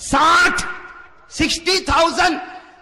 60,000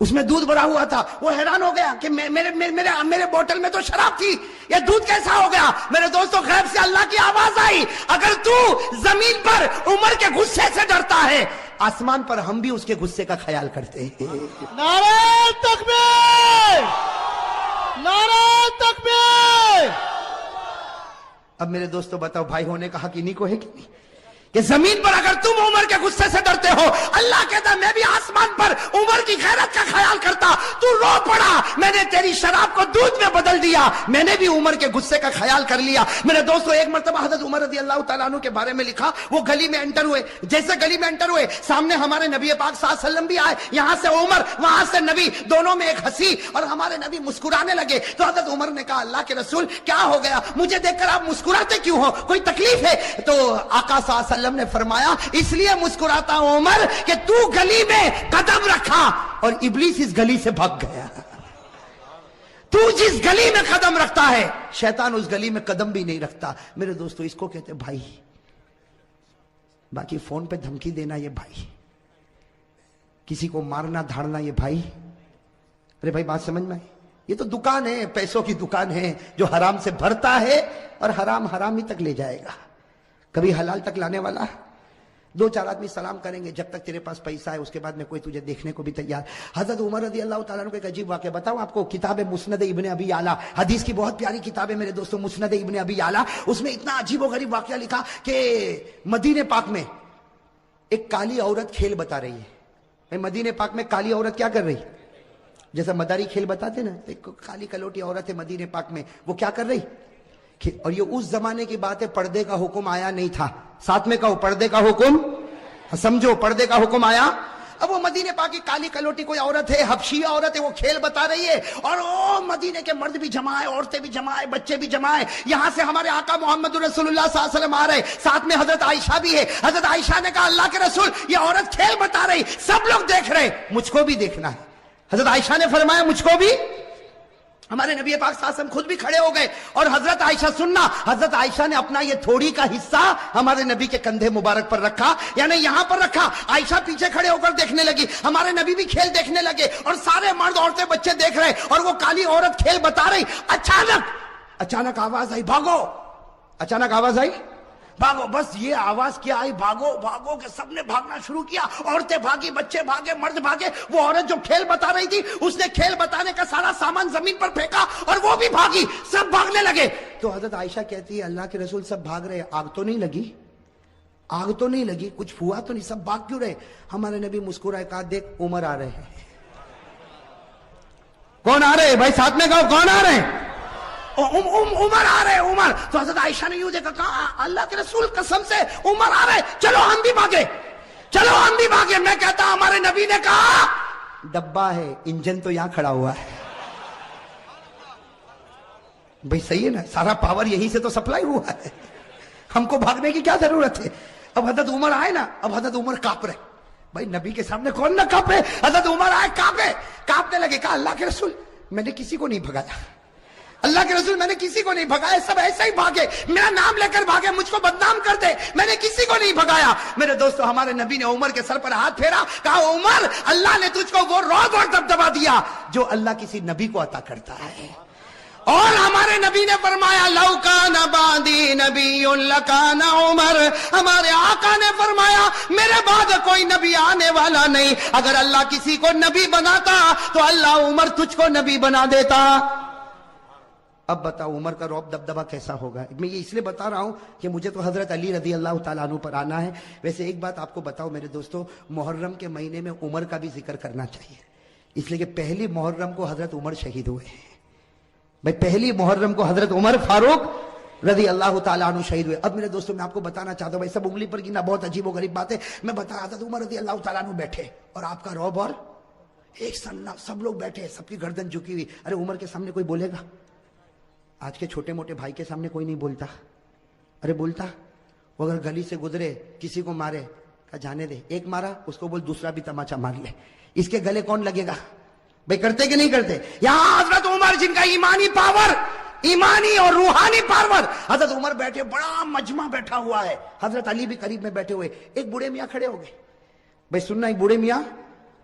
اس میں دودھ بھرا ہوا تھا. وہ حیران ہو گیا کہ میرے بوتل میں تو شراب تھی, یہ دودھ کیسا ہو گیا؟ میرے دوستوں غیب سے اللہ کی آواز آئی, اگر تو زمین پر عمر کے غصے سے ڈرتا ہے, آسمان پر ہم بھی اس کے غصے کا خیال کرتے ہیں. نعرہ تکبیر! نعرہ تکبیر! اب میرے دوستوں بتاؤ, بھائی ہونے کا حق انہی کو ہے کہ نہیں, کہ زمین پر اگر تم عمر کے غصے سے ڈرتے ہو, اللہ کہتا میں بھی آسمان پر عمر کی غیرت کا خیال کرتا. تو رو پڑا, میں نے تیری شراب کو دودھ میں بدل دیا, میں نے بھی عمر کے غصے کا خیال کر لیا. میرے دوستو ایک مرتبہ حضرت عمر رضی اللہ تعالیٰ عنہ کے بارے میں لکھا, وہ گلی میں انٹر ہوئے, جیسے گلی میں انٹر ہوئے سامنے ہمارے نبی پاک صلی اللہ علیہ وسلم بھی آئے, یہاں سے عمر وہاں سے نبی, دونوں میں ایک ہنسی, اور ہمارے نبی مسکرانے لگے. تو حضرت عمر نے کہا اللہ کے رسول کیا ہو گیا, مجھے دیکھ کر آپ مسکراتے کیوں ہو, کوئی تکلیف ہے؟ تو آقا صلی اللہ علیہ وسلم نے فرمایا اس لیے مسکراتا ہوں عمر کہ تو گلی میں قدم رکھا اور ابلیس اس گلی سے بھاگ گیا. تو جس گلی میں قدم رکھتا ہے شیطان اس گلی میں قدم بھی نہیں رکھتا. میرے دوستو اس کو کہتے بھائی. باقی فون پہ دھمکی دینا یہ بھائی, کسی کو مارنا دھاڑنا یہ بھائی. ارے بھائی بات سمجھ میں, یہ تو دکان ہے, پیسوں کی دکان ہے, جو حرام سے بھرتا ہے اور حرام حرام ہی تک لے جائے گا, کبھی حلال تک لانے والا. دو چار آدمی سلام کریں گے, جب تک تیرے پاس پیسہ ہے اس کے بعد میں کوئی تجھے دیکھنے کو بھی تیار. حضرت عمر رضی اللہ تعالیٰ عنہ کو ایک عجیب واقعہ بتاؤں آپ کو. کتاب مسند ابن ابی یعلا, حدیث کی بہت پیاری کتاب ہے میرے دوستوں, مسند ابن ابی یعلا. اس میں اتنا عجیب و غریب واقعہ لکھا کہ مدینہ پاک میں ایک کالی عورت کھیل بتا رہی ہے. مدینہ پاک میں کالی عورت کیا کر رہی, جیسا مداری کھیل بتاتے نا, ایک کالی کلوٹی عورت ہے مدینہ پاک میں, وہ کیا کر رہی. اور یہ اس زمانے کی بات ہے, پردے کا حکم آیا نہیں تھا. ساتھ میں کہو پردے کا حکم, سمجھو پردے کا حکم آیا. اب وہ مدینہ پاک کی کالی کلوٹی کوئی عورت ہے, حبشی عورت ہے, وہ کھیل بتا رہی ہے, اور وہ مدینے کے مرد بھی جمع ہے, عورتیں بھی جمع ہے, بچے بھی جمع ہے. یہاں سے ہمارے آقا محمد رسول اللہ صلی اللہ علیہ وسلم آ رہے, ساتھ میں حضرت عائشہ بھی ہے. حضرت عائشہ نے کہا اللہ کے رسول یہ عورت کھیل بتا رہی, سب لوگ دیکھ رہے, مجھ کو بھی دیکھنا ہے. حضرت عائشہ نے فرمایا مجھ کو بھی. ہمارے نبی پاک صلی اللہ علیہ وسلم خود بھی کھڑے ہو گئے, اور حضرت عائشہ سننا, حضرت عائشہ نے اپنا یہ تھوڑی کا حصہ ہمارے نبی کے کندھے مبارک پر رکھا, یعنی یہاں پر رکھا. عائشہ پیچھے کھڑے ہو کر دیکھنے لگی, ہمارے نبی بھی کھیل دیکھنے لگے, اور سارے مرد عورتیں بچے دیکھ رہے, اور وہ کالی عورت کھیل بتا رہی. اچانک آواز آئی, بھاگو. اچانک آواز آئی, بھاگو. بس یہ آواز کیا آئی, بھاگو بھاگو, کہ سب نے بھاگنا شروع کیا. عورتیں بھاگی, بچے بھاگے, مرد بھاگے. وہ عورت جو کھیل بتا رہی تھی اس نے کھیل بتانے کا سارا سامان زمین پر پھینکا, اور وہ بھی بھاگی, سب بھاگنے لگے. تو حضرت عائشہ کہتی ہے اللہ کے رسول سب بھاگ رہے, آگ تو نہیں لگی, آگ تو نہیں لگی, کچھ ہوا تو نہیں, سب بھاگ کیوں رہے. ہمارے نبی مسکرائے, کہا دیکھ عمر آ رہے ہیں. کون آ رہے بھائی, ساتھ میں کہو کون آ رہے ہیں. عمر آ رہے, عمر. تو حضرت عائشہ نے یوں دیکھا, کہا اللہ کے رسول قسم سے عمر آ رہے, چلو ہم بھی بھاگے, چلو ہم بھی بھاگے. میں کہتا ہمارے نبی نے کہا ڈبہ ہے, انجن تو یہاں کھڑا ہوا ہے. بھئی صحیح ہے نا, سارا پاور یہی سے تو سپلائی ہوا ہے, ہم کو بھاگنے کی کیا ضرورت ہے. اب حضرت عمر آئے نا, اب حضرت عمر کانپ رہے. بھئی نبی کے سامنے کون نہ کانپے. حضرت عمر آئے, کانپنے لگے. کہا اللہ کے رسول میں نے کسی کو نہیں بھگایا, اللہ کے رسول میں نے کسی کو نہیں بھگایا, سب ایسے ہی بھاگے, میرا نام لے کر بھاگے, مجھ کو بدنام کر دے, میں نے کسی کو نہیں بھگایا. میرے دوستو ہمارے نبی نے عمر کے سر پر ہاتھ پھیرا, کہا عمر اللہ نے تجھ کو وہ رعب اور دبدبا دیا جو اللہ کسی نبی کو عطا کرتا ہے. اور ہمارے نبی نے فرمایا لو کان بعدی نبی لکان عمر, ہمارے آقا نے فرمایا میرے بعد کوئی نبی آنے والا نہیں, اگر اللہ کسی کو نبی بناتا تو اللہ عمر تجھ کو نبی بنا دیتا. اب بتاؤ عمر کا رعب دبدبا کیسا ہوگا. میں یہ اس لیے بتا رہا ہوں کہ مجھے تو حضرت علی رضی اللہ تعالیٰ عنہ پر آنا ہے. ویسے ایک بات آپ کو بتاؤ میرے دوستو, محرم کے مہینے میں عمر کا بھی ذکر کرنا چاہیے, اس لیے کہ پہلی محرم کو حضرت عمر شہید ہوئے ہیں. بھائی پہلی محرم کو حضرت عمر فاروق رضی اللہ تعالیٰ عنہ شہید ہوئے. اب میرے دوستو میں آپ کو بتانا چاہتا ہوں, بھائی سب انگلی پر گننا بہت عجیب و غریب بات ہے. میں بتا رہا تھا عمر رضی اللہ تعالیٰ عنہ بیٹھے, اور آپ کا رعب اور ایک سننا, سب لوگ بیٹھے, سب کی گردن جھکی ہوئی. ارے عمر کے سامنے کوئی بولے گا؟ آج کے چھوٹے موٹے بھائی کے سامنے کوئی نہیں بولتا. ارے بولتا, وہ اگر گلی سے گزرے کسی کو مارے, کہا جانے دے, ایک مارا اس کو بول دوسرا بھی تماچا مار لے, اس کے گلے کون لگے گا. بھائی کرتے کہ نہیں کرتے. یہاں حضرت عمر جن کا ایمانی پاور, ایمانی اور روحانی پاور, حضرت عمر بیٹھے, بڑا مجمع بیٹھا ہوا ہے, حضرت علی بھی قریب میں بیٹھے ہوئے. ایک بوڑھے میاں کھڑے ہو گئے. بھائی سننا, ایک بوڑھے میاں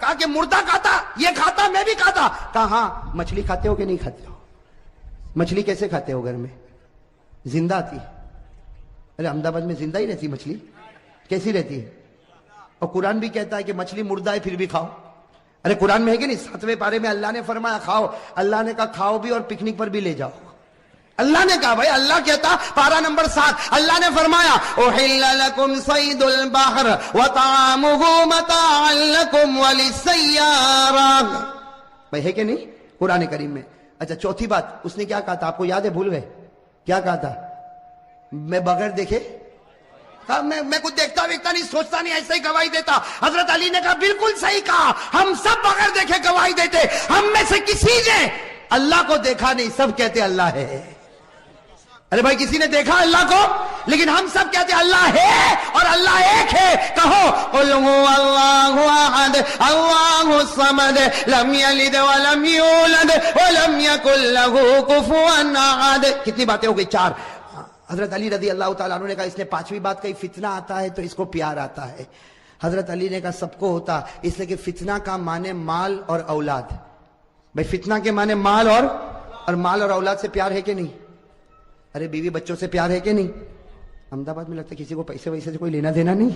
کہا کہ مردہ کھاتا، یہ کھاتا میں بھی کھاتا. کہا ہاں. مچھلی کھاتے ہو کہ نہیں کھاتے ہو؟ مچھلی کیسے کھاتے ہو؟ گھر میں زندہ آتی ہے. ارے احمد آباد میں زندہ ہی رہتی مچھلی، کیسی رہتی ہے؟ اور قرآن بھی کہتا ہے کہ مچھلی مردہ ہے پھر بھی کھاؤ. ارے قرآن میں ہے کہ نہیں؟ 7ویں پارے میں اللہ نے فرمایا کھاؤ. اللہ نے کہا کھاؤ بھی اور پکنک پر بھی لے جاؤ. اللہ نے کہا بھائی، اللہ کہتا پارہ نمبر 7، اللہ نے فرمایا احل لکم صید البحر وطعامہ متاعا لکم وللسیارہ. بھائی ہے کہ نہیں قرآن کریم میں؟ اچھا چوتھی بات اس نے کیا کہا تھا؟ آپ کو یاد ہے؟ بھول گئے کیا کہا تھا؟ میں بغیر دیکھے میں کچھ دیکھتا ویکھتا نہیں، سوچتا نہیں، ایسے ہی گواہی دیتا. حضرت علی نے کہا بالکل صحیح کہا، ہم سب بغیر دیکھے گواہی دیتے. ہم میں سے کسی نے اللہ کو دیکھا نہیں، سب کہتے اللہ ہے. ارے بھائی کسی نے دیکھا اللہ کو؟ لیکن ہم سب کہتے اللہ ہے اور اللہ ایک ہے. کہو قل هو اللہ احد اللہ الصمد لم یلد ولم یولد ولم یکن له کفوا احد. کتنی باتیں ہو گئی؟ 4. حضرت علی رضی اللہ تعالیٰ عنہ نے کہا اس نے 5ویں بات کہی، فتنہ آتا ہے تو اس کو پیار آتا ہے. حضرت علی نے کہا سب کو ہوتا، اس لیے کہ فتنہ کا معنی مال اور اولاد. بھائی فتنہ کے معنی مال اور مال اور اولاد سے پیار ہے کہ نہیں؟ ارے بیوی بچوں سے پیار ہے کہ نہیں؟ احمد آباد میں لگتا ہے کسی کو پیسے ویسے سے کوئی لینا دینا نہیں.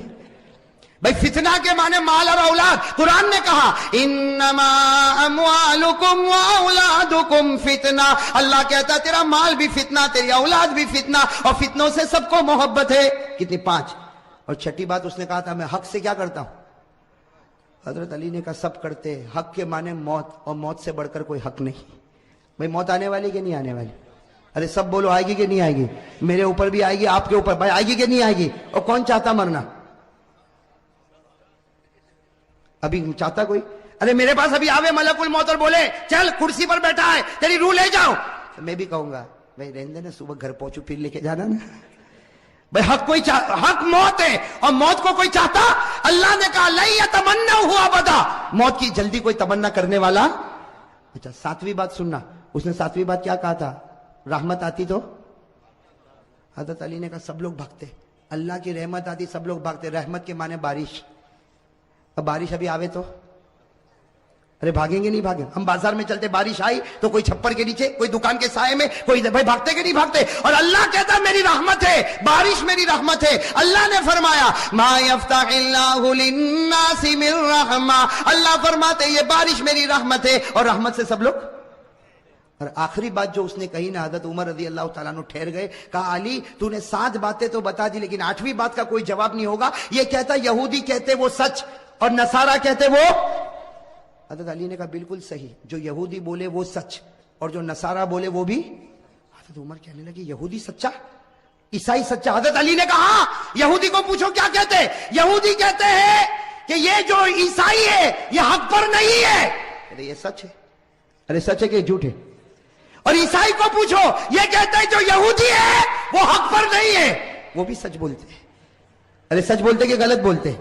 بھائی فتنہ کے معنی مال اور اولاد. قرآن نے کہا انما اموالکم واولادکم فتنہ. اللہ کہتا تیرا مال بھی فتنہ، تیری اولاد بھی فتنہ، اور فتنوں سے سب کو محبت ہے. کتنی؟ 5. اور 6ٹھی بات اس نے کہا تھا میں حق سے کیا کرتا ہوں. حضرت علی نے کہا سب کرتے. حق کے معنی موت، اور موت سے بڑھ کر کوئی حق نہیں. بھائی موت آنے والی کہ نہیں آنے والی؟ ارے سب بولو آئے گی کہ نہیں آئے گی؟ میرے اوپر بھی آئے گی، آپ کے اوپر بھائی آئے گی کہ نہیں آئے گی؟ اور کون چاہتا مرنا؟ ابھی چاہتا کوئی؟ ارے میرے پاس ابھی آوے ملک الموت اور بولے چل کرسی پر بیٹھا ہے تیری روح لے جاؤ، میں بھی کہوں گا بھائی رہنے دینا، صبح گھر پہنچو پھر لے کے جانا نا. بھائی حق کوئی حق موت ہے، اور موت کو کوئی چاہتا؟ اللہ نے کہا لن یتمنوا ابدا، موت کی جلدی کوئی تمنا کرنے والا. اچھا 7ویں بات سننا، اس نے 7ویں بات کیا کہا تھا؟ رحمت آتی تو حضرت علی نے کہا سب لوگ بھاگتے. اللہ کی رحمت آتی سب لوگ بھاگتے. رحمت کے معنی بارش. اب بارش ابھی آوے تو ارے بھاگیں گے نہیں بھاگیں؟ ہم بازار میں چلتے، بارش آئی تو کوئی چھپر کے نیچے، کوئی دکان کے سائے میں، کوئی بھائی بھاگتے کہ نہیں بھاگتے؟ اور اللہ کہتا میری رحمت ہے، بارش میری رحمت ہے. اللہ نے فرمایا ما یفتح اللہ للناس من رحمہ، اللہ فرماتے یہ بارش میری رحمت ہے، اور رحمت سے سب لوگ. اور آخری بات جو اس نے کہی نا، حضرت عمر رضی اللہ تعالیٰ عنہ ٹھہر گئے. کہا علی تو نے 7 باتیں تو بتا دی، لیکن 8ویں بات کا کوئی جواب نہیں ہوگا. یہ کہتا یہودی کہتے وہ سچ اور نصارہ کہتے وہ. حضرت علی نے کہا بالکل صحیح، جو یہودی بولے وہ سچ اور جو نصارہ بولے وہ بھی. حضرت عمر کہنے لگے یہودی سچا، عیسائی سچا. حضرت علی نے کہا یہودی کو پوچھو کیا کہتے. یہودی کہتے ہیں کہ یہ جو عیسائی ہے یہ حق پر نہیں ہے. ارے یہ سچ ہے. ارے سچ ہے کہ جھوٹ ہے؟ اور عیسائی کو پوچھو یہ کہتے ہیں جو یہودی ہے وہ حق پر نہیں ہے. وہ بھی سچ بولتے ہیں. ارے سچ بولتے کہ غلط بولتے؟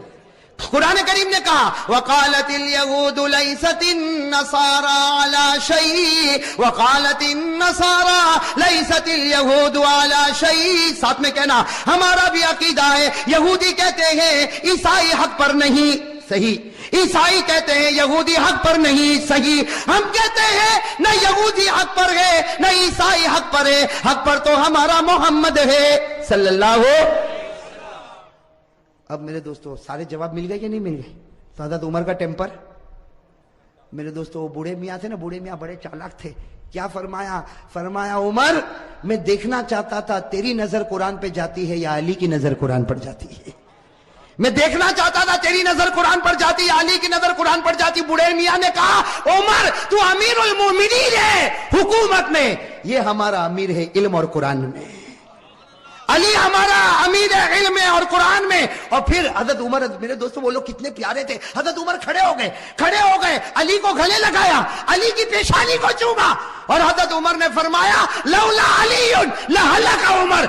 قرآن کریم نے کہا وقالت اليهود ليست النصارى على شيء وقالت النصارى ليست اليهود على شيء. ساتھ میں کہنا ہمارا بھی عقیدہ ہے، یہودی کہتے ہیں عیسائی حق پر نہیں، صحیح. عیسائی کہتے ہیں یہودی حق پر نہیں، صحیح. ہم کہتے ہیں نہ یہودی حق پر ہے نہ عیسائی حق پر ہے، حق پر تو ہمارا محمد ہے صلی اللہ علیہ. اب میرے دوستو سارے جواب مل گئے کہ نہیں مل گئے؟ تو حضرت عمر کا ٹیمپر میرے دوستو، وہ بوڑھے میاں تھے نا، بوڑھے میاں بڑے چالاک تھے. کیا فرمایا؟ فرمایا عمر میں دیکھنا چاہتا تھا تیری نظر قرآن پہ جاتی ہے یا علی کی نظر قرآن پر جاتی ہے. میں دیکھنا چاہتا تھا تیری نظر قرآن پر جاتی یا علی کی نظر قرآن پر جاتی. بوڑھے میاں نے کہا عمر تو امیر المومنین ہے حکومت میں، یہ ہمارا امیر ہے علم اور قرآن میں. علی ہمارا امیر ہے علم میں اور قرآن میں. اور پھر حضرت عمر، میرے دوستو وہ لوگ کتنے پیارے تھے. حضرت عمر کھڑے ہو گئے، علی کو گلے لگایا، علی کی پیشانی کو چوما، اور حضرت عمر نے فرمایا لولا علی لہلک عمر،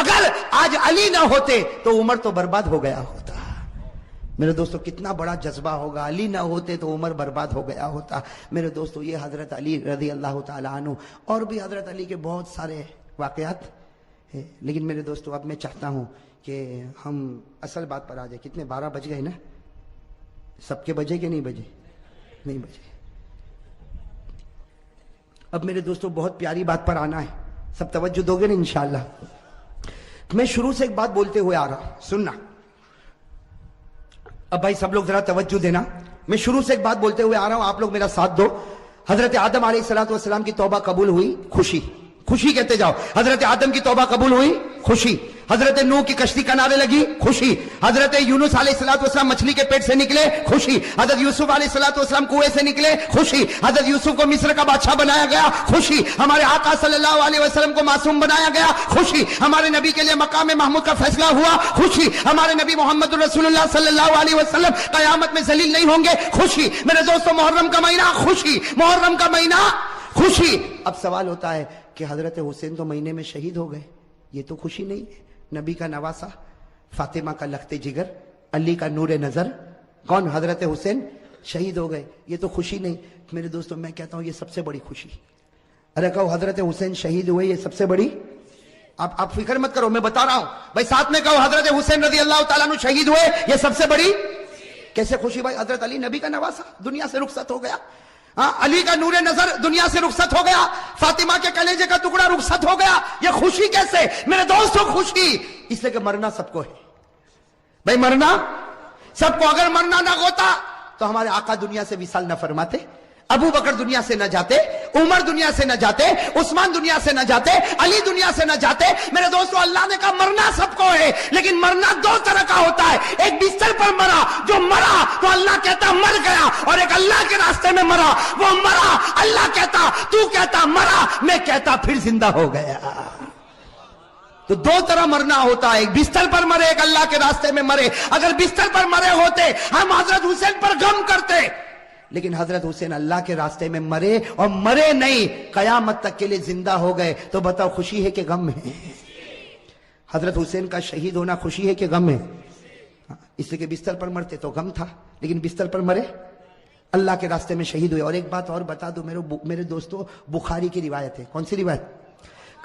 اگر آج علی نہ ہوتے تو عمر تو برباد ہو گیا ہوتا. میرے دوستو کتنا بڑا جذبہ ہوگا، علی نہ ہوتے تو عمر برباد ہو گیا ہوتا. میرے دوستو یہ حضرت علی رضی اللہ تعالیٰ عنہ، اور بھی حضرت علی کے بہت سارے واقعات ہیں. لیکن میرے دوستو اب میں چاہتا ہوں کہ ہم اصل بات پر آ جائیں. کتنے 12 بج گئے نا؟ سب کے بجے کہ نہیں بجے؟ نہیں بجے. اب میرے دوستوں بہت پیاری بات پر آنا ہے, سب توجہ دو گے نا انشاءاللہ. میں شروع سے ایک بات بولتے ہوئے آ رہا ہوں, سننا. اب بھائی سب لوگ ذرا توجہ دینا. میں شروع سے ایک بات بولتے ہوئے آ رہا ہوں, آپ لوگ میرا ساتھ دو. حضرت آدم علیہ السلام کی توبہ قبول ہوئی, خوشی. خوشی کہتے جاؤ. حضرت آدم کی توبہ قبول ہوئی, خوشی. حضرت نوح کی کشتی کنارے لگی, خوشی. حضرت یونس علیہ السلام مچھلی کے پیٹ سے نکلے, خوشی. حضرت یوسف علیہ السلام کنویں سے نکلے, خوشی. حضرت یوسف کو مصر کا بادشاہ بنایا گیا, خوشی. ہمارے آقا صلی اللہ علیہ وسلم کو معصوم بنایا گیا, خوشی. ہمارے نبی کے لیے مقام محمود کا فیصلہ ہوا, خوشی. ہمارے نبی محمد رسول اللہ صلی اللہ علیہ وسلم قیامت میں ذلیل نہیں ہوں گے, خوشی. میرے دوستوں محرم کا مہینہ, خوشی. محرم کا مہینہ, خوشی. اب سوال ہوتا ہے کہ حضرت حسین تو مہینے میں شہید ہو گئے, یہ تو خوشی نہیں ہے. نبی کا نواسا, فاطمہ کا لخت جگر, علی کا نور نظر, کون؟ حضرت حسین شہید ہو گئے, یہ تو خوشی نہیں. میرے دوستوں میں کہتا ہوں یہ سب سے بڑی خوشی. ارے کہو حضرت حسین شہید ہوئے, یہ سب سے بڑی. آپ فکر مت کرو, میں بتا رہا ہوں بھائی, ساتھ میں کہو حضرت حسین رضی اللہ تعالیٰ عنہ شہید ہوئے, یہ سب سے بڑی. کیسے خوشی بھائی؟ حضرت علی نبی کا نواسا دنیا سے رخصت ہو گیا, علی کا نور نظر دنیا سے رخصت ہو گیا, فاطمہ کے کلیجے کا ٹکڑا رخصت ہو گیا, یہ خوشی کیسے؟ میرے دوستوں خوشی اس لیے کہ مرنا سب کو ہے بھائی, مرنا سب کو. اگر مرنا نہ ہوتا تو ہمارے آقا دنیا سے وصال نہ فرماتے, ابو بکر دنیا سے نہ جاتے, عمر دنیا سے نہ جاتے, عثمان دنیا سے نہ جاتے, علی دنیا سے نہ جاتے. میرے دوستو اللہ نے کہا مرنا سب کو ہے, لیکن مرنا دو طرح کا ہوتا ہے. ایک بستر پر مرا, جو مرا تو اللہ کہتا مر گیا, اور ایک اللہ کے راستے میں مرا, وہ مرا. اللہ کہتا, تو کہتا مرا, میں کہتا پھر زندہ ہو گیا. تو دو طرح مرنا ہوتا ہے, ایک بستر پر مرے, ایک اللہ کے راستے میں مرے. اگر بستر پر مرے ہوتے ہم حضرت حسین پر غم کرتے, لیکن حضرت حسین اللہ کے راستے میں مرے, اور مرے نہیں, قیامت تک کے لیے زندہ ہو گئے. تو بتاؤ خوشی ہے کہ غم ہے؟ حضرت حسین کا شہید ہونا خوشی ہے کہ غم ہے؟ اس لیے کہ بستر پر مرتے تو غم تھا, لیکن بستر پر مرے, اللہ کے راستے میں شہید ہوئے. اور ایک بات اور بتا دو میرے دوستو, بخاری کی روایت ہے. کون سی روایت؟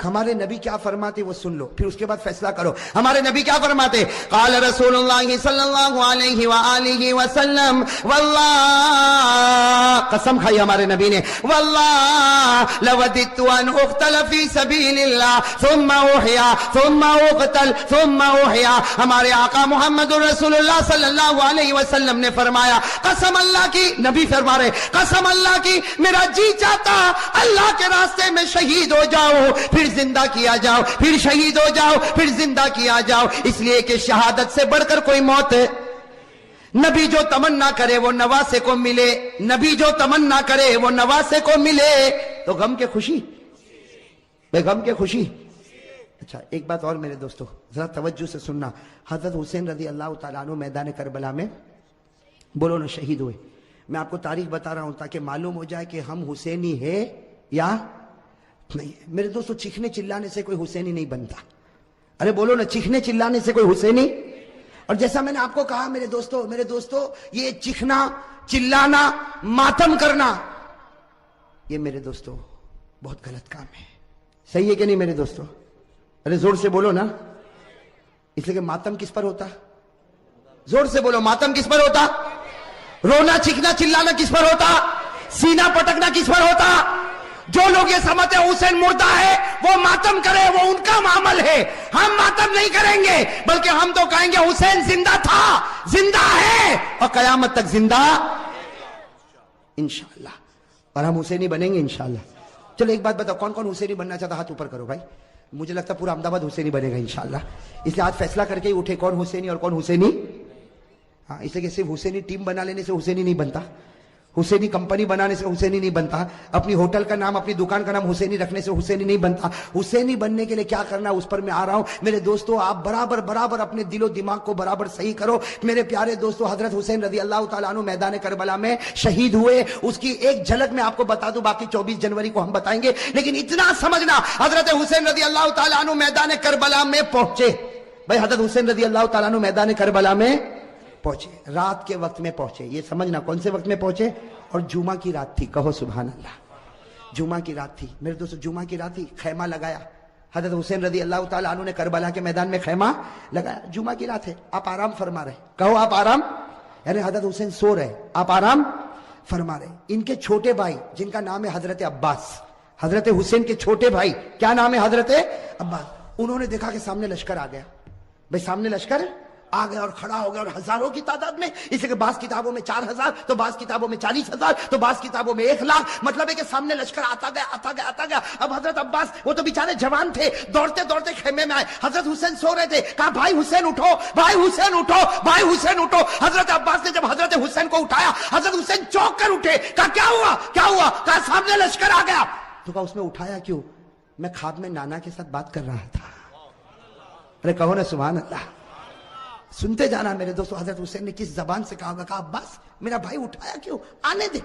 ہمارے نبی کیا فرماتے وہ سن لو, پھر اس کے بعد فیصلہ کرو. ہمارے نبی کیا فرماتے؟ قال رسول اللہ صلی اللہ علیہ وآلہ وسلم, واللہ, قسم کھائی ہمارے نبی نے, واللہ لوددت ان اقتل فی سبیل اللہ ثم احیا ثم اقتل ثم احیا. ہمارے آقا محمد رسول اللہ صلی اللہ علیہ وسلم نے فرمایا, قسم اللہ کی, نبی فرما رہے, قسم اللہ کی میرا جی چاہتا اللہ کے راستے میں شہید ہو جاؤ, پھر زندہ کیا جاؤ, پھر شہید ہو جاؤ, پھر زندہ کیا جاؤ. اس لیے کہ شہادت سے بڑھ کر کوئی موت ہے. نبی جو تمنا کرے وہ نواسے کو ملے, نبی جو تمنا کرے وہ نواسے کو ملے. تو غم کے خوشی, بے غم کے خوشی. اچھا ایک بات اور میرے دوستو ذرا توجہ سے سننا. حضرت حسین رضی اللہ تعالیٰ عنہ میدان کربلا میں بولو نا شہید ہوئے. میں آپ کو تاریخ بتا رہا ہوں تاکہ معلوم ہو جائے کہ ہم حسینی ہے یا نہیں. میرے دوستو چیخنے چلانے سے کوئی حسینی نہیں بنتا. ارے بولو نا, چیخنے چلانے سے کوئی حسینی. اور جیسا میں نے آپ کو کہا میرے دوستو یہ چیخنا چلانا ماتم کرنا, یہ میرے دوستو بہت غلط کام ہے. صحیح ہے کہ نہیں میرے دوستو؟ ارے زور سے بولو نا. اس لیے کہ ماتم کس پر ہوتا؟ زور سے بولو, ماتم کس پر ہوتا؟ رونا چیخنا چلانا کس پر ہوتا؟ سینہ پٹکنا کس پر ہوتا؟ جو لوگ یہ سمجھتے ہیں حسین مردہ ہے وہ ماتم کرے, وہ ان کا معامل ہے. ہم ماتم نہیں کریں گے, بلکہ ہم تو کہیں گے حسین زندہ تھا, زندہ ہے, اور قیامت تک زندہ انشاءاللہ. اور ہم حسینی بنیں گے انشاءاللہ. چلو ایک بات بتاؤ, کون کون حسینی بننا چاہتا؟ ہاتھ اوپر کرو بھائی. مجھے لگتا ہے پورا احمد آباد حسینی بنے گا انشاءاللہ. اس لیے آج فیصلہ کر کے ہی اٹھے کون حسینی اور کون حسینی. ہاں, اس لیے کہ صرف حسینی ٹیم بنا لینے سے حسینی نہیں بنتا, حسینی کمپنی بنانے سے حسینی نہیں بنتا, اپنی ہوٹل کا نام اپنی دکان کا نام حسینی رکھنے سے حسینی نہیں بنتا. حسینی بننے کے لیے کیا کرنا اس پر میں آ رہا ہوں. میرے دوستو آپ برابر اپنے دل و دماغ کو برابر صحیح کرو. میرے پیارے دوستو حضرت حسین رضی اللہ تعالیٰ عنہ میدان کربلا میں شہید ہوئے, اس کی ایک جھلک میں آپ کو بتا دوں, باقی 24 جنوری کو ہم بتائیں گے. لیکن اتنا سمجھنا, حضرت حسین رضی اللہ تعالیٰ عنہ میدان کربلا میں پہنچے. بھائی حضرت حسین رضی اللہ تعالیٰ عنہ میدان کربلا میں پہنچے, رات کے وقت میں پہنچے. یہ سمجھنا کون سے وقت میں پہنچے, اور جمعہ کی رات تھی. کہو سبحان اللہ. جمعہ کی رات تھی میرے دوستو, جمعہ کی رات تھی. خیمہ لگایا حضرت حسین رضی اللہ تعالیٰ عنہ نے کربلا کے میدان میں خیمہ لگایا. جمعہ کی رات ہے, آپ آرام فرما رہے. کہو آپ آرام. یعنی حضرت حسین سو رہے, آپ آرام فرما رہے. ان کے چھوٹے بھائی جن کا نام ہے حضرت عباس, حضرت حسین کے چھوٹے بھائی کیا نام ہے, حضرت عباس, انہوں نے دیکھا کہ سامنے لشکر آ گیا. بھئی سامنے لشکر آ گیا اور کھڑا ہو گیا, اور ہزاروں کی تعداد میں, اس لیے کہ بعض کتابوں میں 4000, تو بعض کتابوں میں 40,000, تو بعض کتابوں میں 1,00,000. مطلب ہے کہ سامنے لشکر آتا گیا آتا گیا آتا گیا. اب حضرت عباس وہ تو بیچارے جوان تھے, دوڑتے دوڑتے خیمے میں آئے. حضرت حسین سو رہے تھے, کہا بھائی حسین اٹھو, بھائی حسین اٹھو, بھائی حسین اٹھو. حضرت عباس نے جب حضرت حسین کو اٹھایا, حضرت حسین چونک کر اٹھے. کہا کیا ہوا کیا ہوا, کہا سامنے لشکر آ گیا. تو کہا اس میں اٹھایا کیوں, میں خواب میں نانا کے ساتھ بات کر رہا تھا. ارے کہو نا سبحان اللہ. سنتے جانا میرے دوستو, حضرت حسین نے کس زبان سے کہا, کہا عباس میرا بھائی اٹھایا کیوں, آنے دے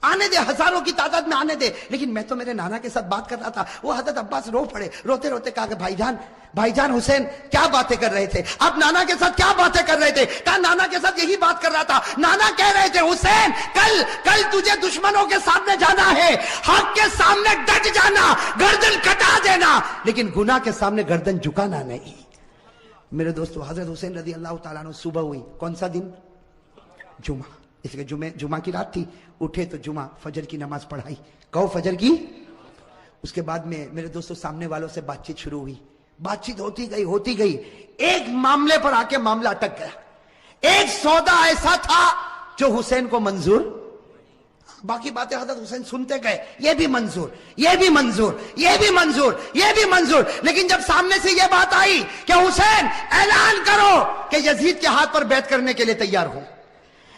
آنے دے, ہزاروں کی تعداد میں آنے دے, لیکن میں تو میرے نانا کے ساتھ بات کر رہا تھا. وہ حضرت عباس رو پڑے, روتے روتے کہا کہ بھائی جان حسین کیا باتیں کر رہے تھے, آپ نانا کے ساتھ کیا باتیں کر رہے تھے. کہا نانا کے ساتھ یہی بات کر رہا تھا. نانا کہہ رہے تھے حسین کل تجھے دشمنوں کے سامنے جانا ہے, حق کے سامنے ڈٹ جانا, گردن کٹا دینا, لیکن گناہ کے سامنے گردن جھکانا نہیں. میرے دوستو حضرت حسین رضی اللہ تعالیٰ عنہ صبح ہوئی, کون سا دن, جمعہ, اس لیے جمعہ کی رات تھی, اٹھے تو جمعہ فجر کی نماز پڑھائی. کہو فجر کی. اس کے بعد میں میرے دوستو سامنے والوں سے بات چیت شروع ہوئی, بات چیت ہوتی گئی. ایک معاملے پر آ کے معاملہ اٹک گیا. ایک سودا ایسا تھا جو حسین کو منظور, باقی باتیں حضرت حسین سنتے گئے, یہ بھی منظور, یہ بھی منظور, یہ بھی منظور, یہ بھی منظور. لیکن جب سامنے سے یہ بات آئی کہ حسین اعلان کرو کہ یزید کے ہاتھ پر بیعت کرنے کے لیے تیار ہو,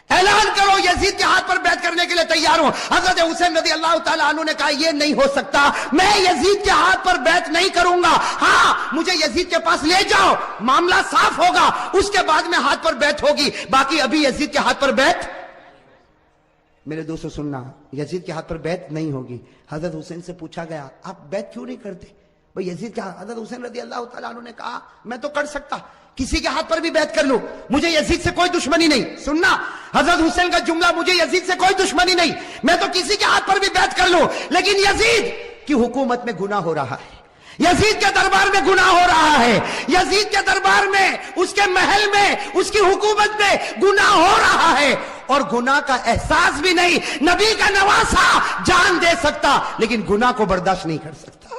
اعلان کرو یزید کے ہاتھ پر بیعت کرنے کے لیے تیار ہوں, حضرت حسین رضی اللہ تعالیٰ عنہ نے کہا یہ نہیں ہو سکتا, میں یزید کے ہاتھ پر بیعت نہیں کروں گا. ہاں مجھے یزید کے پاس لے جاؤ, معاملہ صاف ہوگا, اس کے بعد میں ہاتھ پر بیعت ہوگی, باقی ابھی یزید کے ہاتھ پر بیعت. میرے دوستو سننا, یزید کے ہاتھ پر بیعت نہیں ہوگی. حضرت حسین سے پوچھا گیا آپ بیعت کیوں نہیں کرتے, بھئی یزید کے ہاتھ. حضرت حسین رضی اللہ تعالیٰ عنہ نے کہا میں تو کر سکتا, کسی کے ہاتھ پر بھی بیعت کر لوں, مجھے یزید سے کوئی دشمنی نہیں. سننا حضرت حسین کا جملہ, مجھے یزید سے کوئی دشمنی نہیں, میں تو کسی کے ہاتھ پر بھی بیعت کر لوں, لیکن یزید کی حکومت میں گناہ ہو رہا ہے, یزید کے دربار میں گناہ ہو رہا ہے, یزید کے دربار میں, اس کے محل میں, اس کی حکومت میں گناہ ہو رہا ہے, اور گناہ کا احساس بھی نہیں. نبی کا نواسا جان دے سکتا لیکن گناہ کو برداشت نہیں کر سکتا.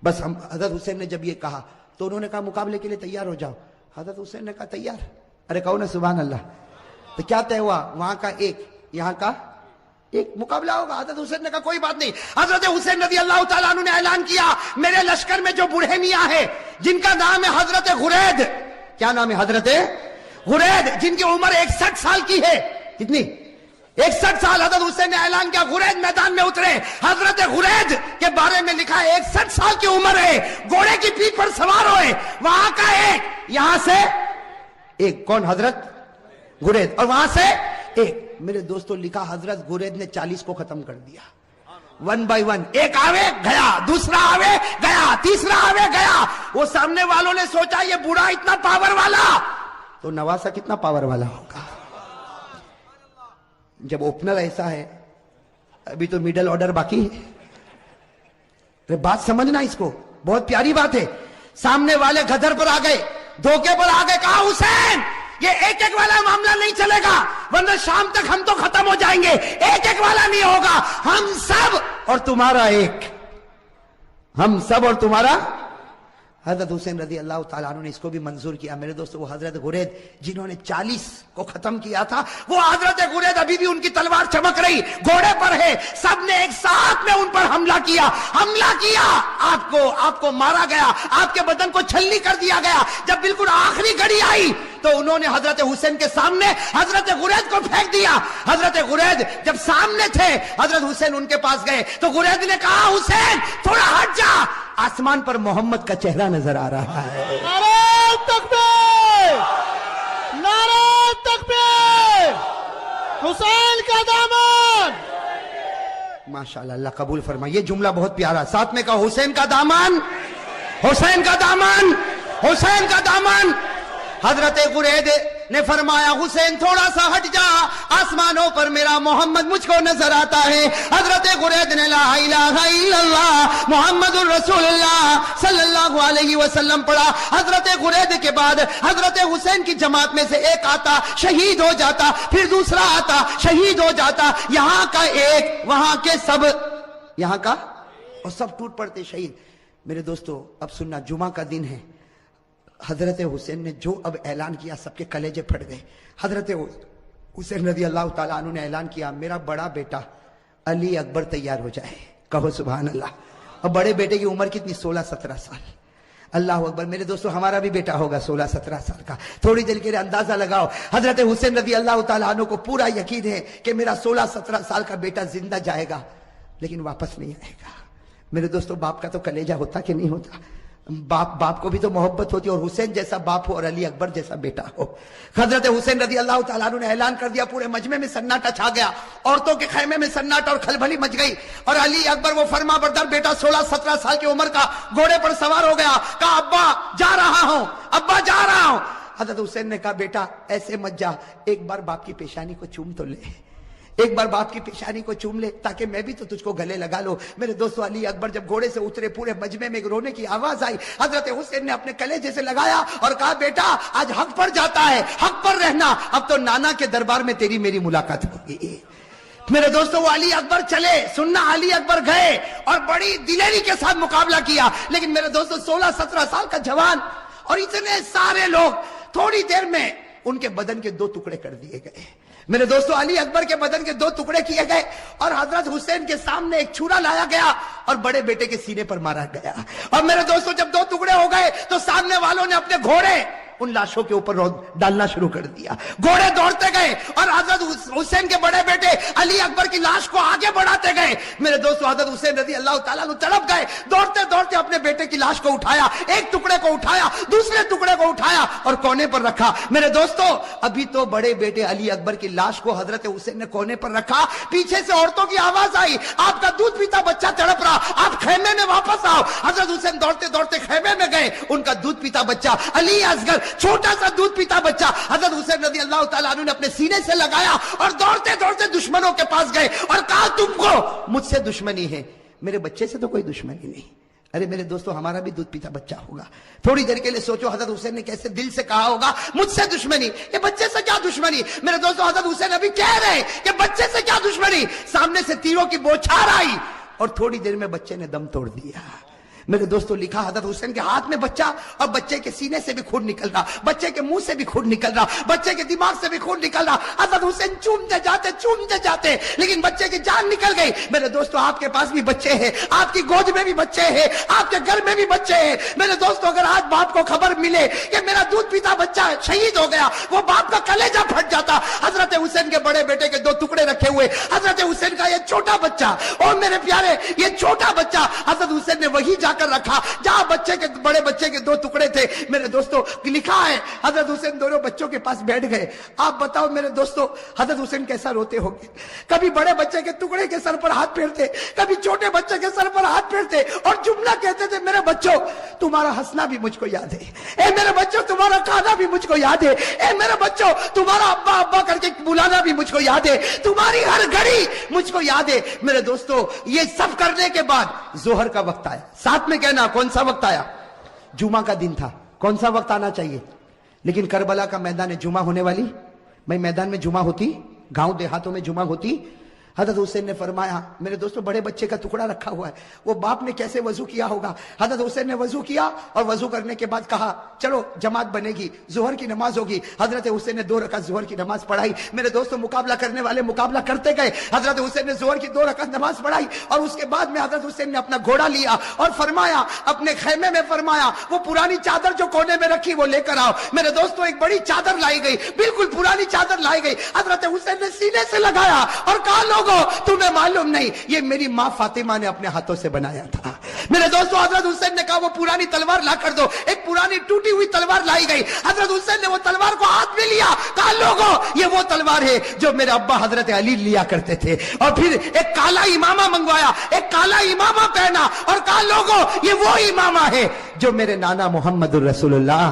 بس حضرت حسین نے جب یہ کہا تو انہوں نے کہا مقابلے کے لیے تیار ہو جاؤ. حضرت حسین نے کہا تیار. ارے کہو نا سبحان اللہ. تو کیا طے ہوا, وہاں کا ایک یہاں کا ایک مقابلہ ہوگا. حضرت حسین نے کہا کوئی بات نہیں. حضرت حسین رضی اللہ تعالیٰ عنہ نے اعلان کیا میرے لشکر میں جو بوڑھے میاں ہے جن کا نام ہے حضرت غرید, کیا نام ہے, حضرت غرید, جن کی عمر 61 سال کی ہے. کتنی, 61 سال. حضرت حسین نے اعلان کیا غرید میدان میں اترے. حضرت غرید کے بارے میں لکھا ہے 61 سال کی عمر ہے, گھوڑے کی پیٹھ پر سوار ہوئے, وہاں کا ایک, یہاں سے ایک, کون, حضرت غرید, اور وہاں سے ایک. میرے دوستوں لکھا حضرت غرید نے 40 کو ختم کر دیا, 1 by 1. ایک آوے گیا, دوسرا آوے گیا, تیسرا آوے گیا. وہ سامنے والوں نے سوچا یہ بوڑھا اتنا پاور والا, تو نواسا کتنا پاور والا ہوگا. جب اوپنر ایسا ہے, ابھی تو میڈل آرڈر باقی ہے. بات سمجھنا اس کو, بہت پیاری بات ہے. سامنے والے گدر پر آ گئے, دھوکے پر آ گئے. کہا حسین یہ ایک ایک والا معاملہ نہیں چلے گا, ورنہ شام تک ہم تو ختم ہو جائیں گے. ایک ایک والا نہیں ہوگا, ہم سب اور تمہارا ایک, ہم سب اور تمہارا. حضرت حسین رضی اللہ تعالیٰ عنہ نے اس کو بھی منظور کیا. میرے دوستو وہ حضرت غرید جنہوں نے 40 کو ختم کیا تھا, وہ حضرت غرید ابھی بھی ان کی تلوار چمک رہی, گھوڑے پر ہے. سب نے ایک ساتھ میں ان پر حملہ کیا, آپ کو مارا گیا, آپ کے بدن کو چھلنی کر دیا گیا. جب بالکل آخری گھڑی آئی تو انہوں نے حضرت حسین کے سامنے حضرت غرید کو پھینک دیا. حضرت غرید جب سامنے تھے, حضرت حسین ان کے پاس گئے تو غرید نے کہا حسین تھوڑا ہٹ جا, آسمان پر محمد کا چہرہ نظر آ رہا ہے. نعرہ تکبیر, نعرہ تکبیر, حسین کا دامن. ماشاءاللہ, اللہ قبول فرمائے. یہ جملہ بہت پیارا, ساتھ میں کہا حسین کا دامن, حسین کا دامن, حسین کا دامن. حضرت غرید نے فرمایا حسین تھوڑا سا ہٹ جا، آسمانوں پر میرا محمد مجھ کو نظر آتا ہے۔ حضرت غرید نے لا الہ الا اللہ محمد الرسول اللہ صلی اللہ علیہ وسلم پڑھا۔ حضرت غرید کے بعد حضرت حسین کی جماعت میں سے ایک آتا شہید ہو جاتا، پھر دوسرا آتا شہید ہو جاتا، یہاں کا ایک وہاں کے سب، یہاں کا اور سب ٹوٹ پڑتے شہید۔ میرے دوستو اب سننا، جمعہ کا دن ہے، حضرت حسین نے جو اب اعلان کیا سب کے کلیجے پھٹ گئے۔ حضرت حسین رضی اللہ تعالیٰ عنہ نے اعلان کیا میرا بڑا بیٹا علی اکبر تیار ہو جائے، کہو سبحان اللہ۔ اور بڑے بیٹے کی عمر کتنی؟ 16-17 سال۔ اللہ اکبر۔ میرے دوستو ہمارا بھی بیٹا ہوگا 16-17 سال کا، تھوڑی دیر کے لیے اندازہ لگاؤ۔ حضرت حسین رضی اللہ تعالیٰ عنہ کو پورا یقین ہے کہ میرا 16-17 سال کا بیٹا زندہ جائے گا لیکن واپس نہیں آئے گا۔ میرے دوستو باپ کا تو کلیجہ ہوتا کہ نہیں ہوتا؟ باپ کو بھی تو محبت ہوتی ہے، اور حسین جیسا باپ ہو اور علی اکبر جیسا بیٹا ہو۔ حضرت حسین رضی اللہ تعالیٰ عنہ نے اعلان کر دیا، پورے مجمع میں سناٹا چھا گیا، عورتوں کے خیمے میں سناٹا اور کھلبلی مچ گئی، اور علی اکبر وہ فرما بردار بیٹا 16-17 سال کی عمر کا گھوڑے پر سوار ہو گیا، کہا ابا جا رہا ہوں، ابا جا رہا ہوں۔ حضرت حسین نے کہا بیٹا ایسے مت جا، ایک بار باپ کی پیشانی کو چوم تو لے، ایک بار باپ کی پیشانی کو چوم لے تاکہ میں بھی تو تجھ کو گلے لگا لو۔ میرے دوستو علی اکبر جب گھوڑے سے اترے پورے مجمع میں رونے کی آواز آئی، حضرت حسین نے اپنے کلیجے سے لگایا اور کہا بیٹا آج حق پر جاتا ہے، حق پر رہنا، اب تو نانا کے دربار میں تیری میری ملاقات ہوگی۔ میرے دوستو وہ علی اکبر چلے، سننا علی اکبر گئے اور بڑی دلیری کے ساتھ مقابلہ کیا، لیکن میرے دوستو 16-17 سال کا جوان اور اتنے سارے لوگ، تھوڑی دیر میں ان کے بدن کے 2 ٹکڑے کر دیے گئے۔ میرے دوستو علی اکبر کے بدن کے 2 ٹکڑے کیے گئے اور حضرت حسین کے سامنے ایک چھرا لایا گیا اور بڑے بیٹے کے سینے پر مارا گیا۔ اور میرے دوستو جب 2 ٹکڑے ہو گئے تو سامنے والوں نے اپنے گھوڑے ان لاشوں کے اوپر ڈالنا شروع کر دیا، گھوڑے دوڑتے گئے اور حضرت حسین کے بڑے بیٹے علی اکبر کی لاش کو آگے بڑھاتے گئے۔ میرے دوستو حضرت حسین رضی اللہ تعالیٰ عنہ تڑپ گئے، دوڑتے دوڑتے اپنے بیٹے کی لاش کو اٹھایا، ایک ٹکڑے کو اٹھایا، دوسرے ٹکڑے کو اٹھایا اور کونے پر رکھا۔ میرے دوستو ابھی تو بڑے بیٹے علی اکبر کی لاش کو حضرت حسین نے کونے پر رکھا، پیچھے سے عورتوں کی آواز آئی آپ کا دودھ پیتا بچہ تڑپ رہا، آپ خیمے میں واپس آؤ۔ حضرت حسین دوڑتے دوڑتے خیمے میں گئے، ان کا دودھ پیتا بچہ علی اصغر چھوٹا سا دودھ پیتا بچہ حضرت حسین رضی اللہ تعالیٰ عنہ نے اپنے سینے سے لگایا اور دوڑتے دوڑتے دشمنوں کے پاس گئے اور کہا تم کو مجھ سے دشمنی ہے، میرے بچے سے تو کوئی دشمنی نہیں۔ ارے میرے دوستو ہمارا بھی دودھ پیتا بچہ ہوگا، تھوڑی دیر کے لیے سوچو حضرت حسین نے کیسے دل سے کہا ہوگا مجھ سے دشمنی، یہ بچے سے کیا دشمنی۔ میرے دوستو حضرت حسین ابھی کہہ رہے کہ بچے سے کیا دشمنی، سامنے سے تیروں کی بوچھار آئی اور تھوڑی دیر میں بچے نے دم توڑ دیا۔ میرے دوستو لکھا حضرت حسین کے ہاتھ میں بچہ اور بچے کے سینے سے بھی خون نکل رہا، بچے کے منہ سے بھی خون نکل رہا، بچے کے دماغ سے بھی خون نکل رہا۔ حضرت حسین چومتے جاتے لیکن بچے کی جان نکل گئی۔ میرے دوستو آپ کے پاس بھی بچے ہیں، آپ کی گود میں بھی بچے ہیں، آپ کے گھر میں بھی بچے ہیں۔ میرے دوستو اگر آج باپ کو خبر ملے کہ میرا دودھ پیتا بچہ شہید ہو گیا، وہ باپ کا کلیجہ پھٹ جاتا۔ حضرت حسین کے بڑے بیٹے کے 2 ٹکڑے رکھے ہوئے، حضرت حسین کا یہ چھوٹا بچہ، اور میرے پیارے یہ چھوٹا بچہ حضرت حسین نے وہی جا کر رکھا جہاں بچے کے بڑے بچے کے 2 ٹکڑے تھے۔ میرے دوستو لکھا ہے حضرت حسین دونوں بچوں کے پاس بیٹھ گئے۔ آپ بتاؤ میرے دوستو حضرت حسین کیسا روتے ہوں گے، کبھی بڑے بچے کے ٹکڑے کے سر پر ہاتھ پھیرتے، کبھی چھوٹے بچے کے سر پر ہاتھ پھیرتے اور جملہ کہتے تھے میرے بچوں تمہارا ہنسنا بھی مجھ کو یاد ہے، اے میرے بچوں تمہارا کھانا بھی مجھ کو یاد ہے، اے میرے بچوں تمہارا ابا ابا کر کے بلانا بھی مجھ کو یاد ہے، تمہاری ہر گھڑی مجھ کو یاد ہے۔ میرے دوستو یہ سب کرنے کے بعد ظہر کا وقت آیا، ساتھ میں کہنا کون سا وقت آیا؟ جمعہ کا دن تھا، کون سا وقت آنا چاہیے؟ لیکن کربلا کا میدان جمعہ ہونے والی، بھائی میدان میں جمعہ ہوتی، گاؤں دیہاتوں میں جمعہ ہوتی۔ حضرت حسین نے فرمایا میرے دوستو بڑے بچے کا ٹکڑا رکھا ہوا ہے، وہ باپ نے کیسے وضو کیا ہوگا۔ حضرت حسین نے وضو کیا اور وضو کرنے کے بعد کہا چلو جماعت بنے گی، ظہر کی نماز ہوگی۔ حضرت حسین نے 2 رکعت ظہر کی نماز پڑھائی۔ میرے دوستو مقابلہ کرنے والے مقابلہ کرتے گئے، حضرت حسین نے ظہر کی 2 رکعت نماز پڑھائی اور اس کے بعد میں حضرت حسین نے اپنا گھوڑا لیا اور فرمایا اپنے خیمے میں فرمایا وہ پرانی چادر جو کونے میں رکھی وہ لے کر آؤ۔ میرے دوستو ایک بڑی چادر لائی گئی، بالکل پرانی چادر لائی گئی، حضرت حسین نے سینے سے لگایا اور کہا لوگوں تمہیں معلوم نہیں یہ میری ماں فاطمہ نے اپنے ہاتھوں سے بنایا تھا۔ میرے دوستو حضرت حسین نے کہا وہ پرانی تلوار لا کر دو، ایک پرانی ٹوٹی ہوئی تلوار لائی گئی، حضرت حسین نے وہ تلوار کو ہاتھ میں لیا، کہا لوگوں یہ وہ تلوار ہے جو میرے ابا حضرت علی لیا کرتے تھے، اور پھر ایک کالا امامہ منگوایا، ایک کالا امامہ پہنا اور کہا لوگوں یہ وہ امامہ ہے جو میرے نانا محمد الرسول اللہ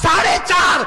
4.5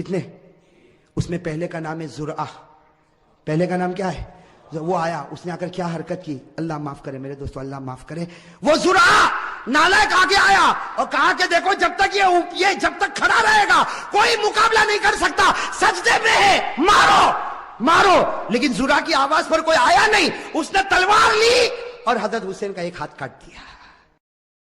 کتنے؟ اس میں پہلے کا نام ہے زرعہ. پہلے کا نام کیا ہے؟ وہ آیا, اس نے آ کر کیا حرکت کی, اللہ معاف کرے میرے دوستو, اللہ معاف کرے. وہ زرعہ نالائق آگے آیا اور کہا کہ دیکھو جب تک یہ جب تک کھڑا رہے گا کوئی مقابلہ نہیں کر سکتا, سجدے میں ہے, مارو مارو. لیکن زرعہ کی آواز پر کوئی آیا نہیں, اس نے تلوار لی اور حضرت حسین کا ایک ہاتھ کاٹ دیا.